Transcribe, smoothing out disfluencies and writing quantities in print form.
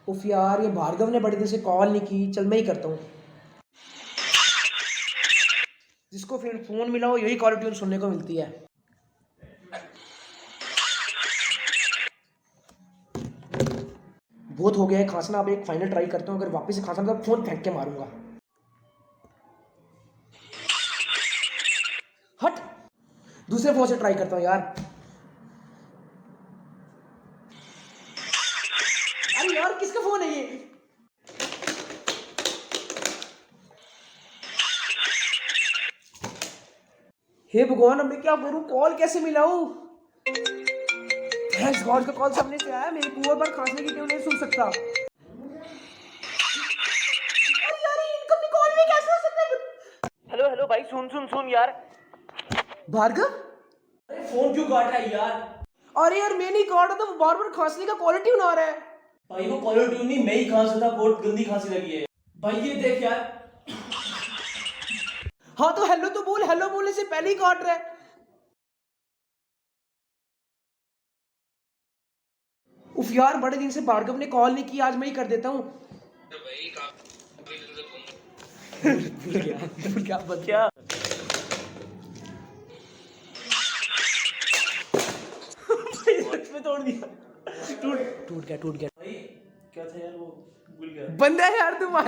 उफ यार, ये भार्गव ने बड़े दिन से कॉल नहीं की, चल मैं ही करता हूँ। जिसको फिर फोन मिला हो यही कॉलर ट्यून सुनने को मिलती है। बहुत हो गया है खांसना, अब एक फाइनल ट्राई करता हूँ, अगर वापस से खांसना तो फोन फेंक के मारूंगा। हट, दूसरे फोन से ट्राई करता हूँ यार। अरे यार, किसका फोन है ये? हे भगवान, अब मैं क्या करूं, कॉल कैसे मिलाऊं? थैंक्स गॉड का कॉल सामने से आया, मेरे कुएं पर खांसने की क्यों नहीं सुन सकता। अरे यार, इनकमिंग कॉल भी कैसे हो सकता है? हेलो हेलो भाई, सुन सुन सुन यार। भार्गव, अरे फोन क्यों काट रहा है यार? अरे यार मैं नहीं काट रहा था, बार बार खांसने का कॉलर ट्यून आ रहा है। भाई वो कॉलर ट्यून नहीं, मैं ही खांस रहा था, बहुत गंदी खांसी लगी है। भाई ये देख यार। हाँ तो हेलो तो बोल, हेलो बोलने से पहले ही काट रहा है। उफ यार, बड़े दिन से भार्गव ने कॉल नहीं की, आज मैं ही कर देता हूँ। भूल गया बता। क्या? सच में तोड़ दिया। टूट गया। भाई क्या था यार, वो भूल गया। बंदा है यार तुम।